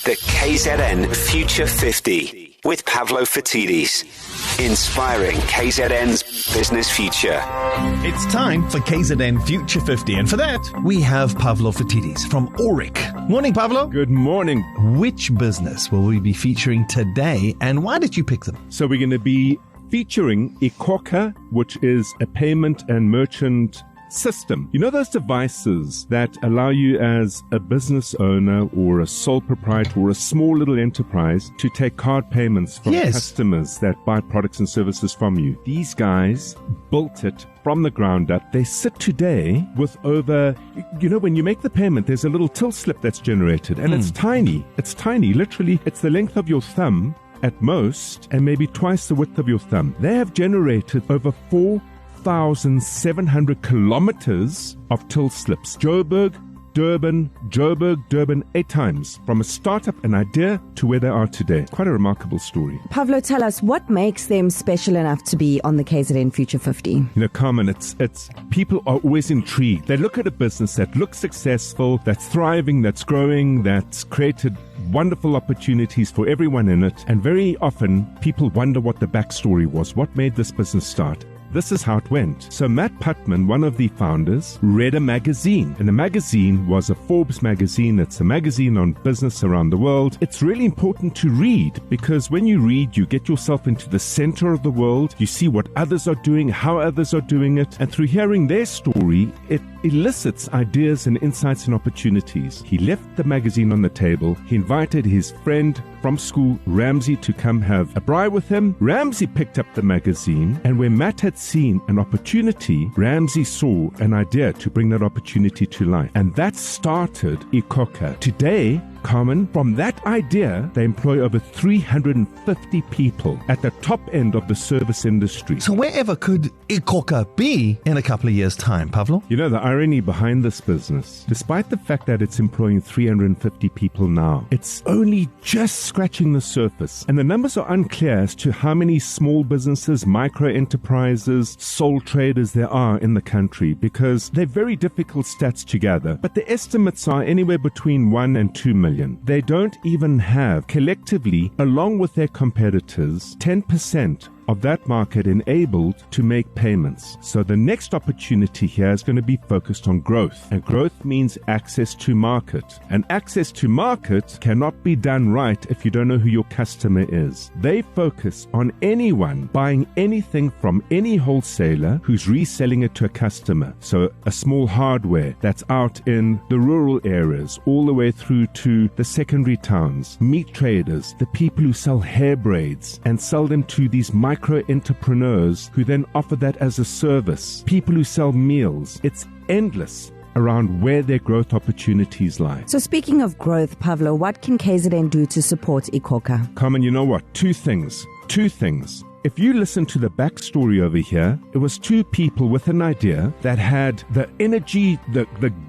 The KZN Future 50 with Pavlo Fatidis. Inspiring KZN's business future. It's time for KZN Future 50, and for that, we have Pavlo Fatidis from Auric. Morning, Pavlo. Good morning. Which business will we be featuring today, and why did you pick them? So we're going to be featuring iKhokha, which is a payment and merchant system. You know those devices that allow you as a business owner or a sole proprietor or a small little enterprise to take card payments from customers that buy products and services from you? These guys built it from the ground up. They sit today with over, when you make the payment, there's a little till slip that's generated, and it's tiny. It's tiny. Literally, it's the length of your thumb at most, and maybe twice the width of your thumb. They have generated over 4,700 kilometers of till slips. Joburg, Durban, 8 times. From a startup, an idea, to where they are today. Quite a remarkable story. Pavlo, tell us, what makes them special enough to be on the KZN Future 50? Carmen, it's people are always intrigued. They look at a business that looks successful, that's thriving, that's growing, that's created wonderful opportunities for everyone in it. And very often, people wonder what the backstory was. What made this business start? This is how it went. So Matt Putman, one of the founders, read a magazine. And the magazine was a Forbes magazine. It's a magazine on business around the world. It's really important to read because when you read, you get yourself into the center of the world. You see what others are doing, how others are doing it. And through hearing their story, it elicits ideas and insights and opportunities. He left the magazine on the table. He invited his friend from school, Ramsay, to come have a braai with him. Ramsay picked up the magazine, and where Matt had seen an opportunity, Ramsay saw an idea to bring that opportunity to life. And that started iKhokha. Today, Carmen, from that idea, they employ over 350 people at the top end of the service industry. So wherever could iKhokha be in a couple of years' time, Pavlo? The irony behind this business, despite the fact that it's employing 350 people now, it's only just scratching the surface. And the numbers are unclear as to how many small businesses, micro enterprises, sole traders there are in the country, because they're very difficult stats to gather. But the estimates are anywhere between 1 and 2 million. They don't even have, collectively, along with their competitors, 10% of that market enabled to make payments. So the next opportunity here is going to be focused on growth. And growth means access to market. And access to market cannot be done right if you don't know who your customer is. They focus on anyone buying anything from any wholesaler who's reselling it to a customer. So a small hardware that's out in the rural areas, all the way through to the secondary towns, meat traders, the people who sell hair braids and sell them to these micro entrepreneurs who then offer that as a service, people who sell meals. It's endless around where their growth opportunities lie. So speaking of growth, Pavlo, what can KZN do to support iKhokha? Carmen, you know what? Two things. If you listen to the backstory over here, it was two people with an idea that had the energy, the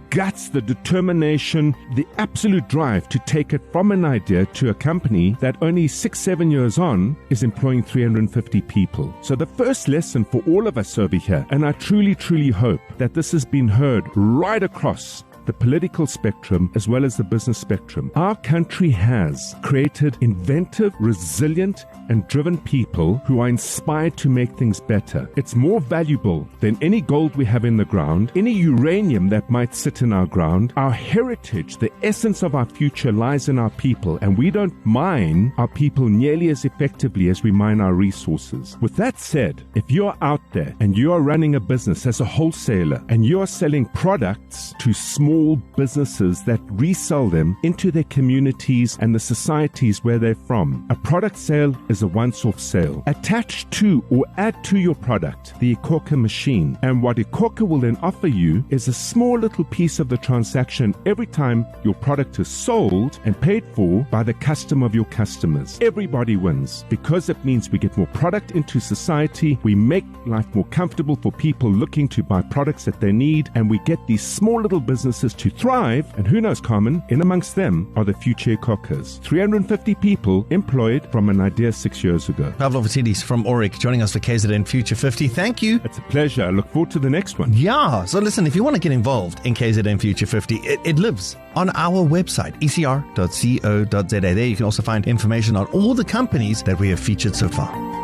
guts, the determination, the absolute drive to take it from an idea to a company that only 6-7 years on is employing 350 people. So the first lesson for all of us over here, and I truly hope that this has been heard right across the political spectrum as well as the business spectrum. Our country has created inventive, resilient, and driven people who are inspired to make things better. It's more valuable than any gold we have in the ground, any uranium that might sit in our ground. Our heritage, the essence of our future, lies in our people, and we don't mine our people nearly as effectively as we mine our resources. With that said, if you're out there and you are running a business as a wholesaler and you are selling products to small businesses that resell them into their communities and the societies where they're from, a product sale is a once-off sale. Attach to or add to your product the iKhokha machine, and what iKhokha will then offer you is a small little piece of the transaction every time your product is sold and paid for by the customer of your customers. Everybody wins because it means we get more product into society, we make life more comfortable for people looking to buy products that they need, and we get these small little businesses businesses to thrive, and who knows, Carmen, in amongst them are the future iKhokhas. 350 people employed from an idea 6 years ago. Pavlo from Auric joining us for KZN Future 50. Thank you. It's a pleasure. I look forward to the next one. Yeah. So listen, if you want to get involved in KZN Future 50, it lives on our website, ecr.co.za. There you can also find information on all the companies that we have featured so far.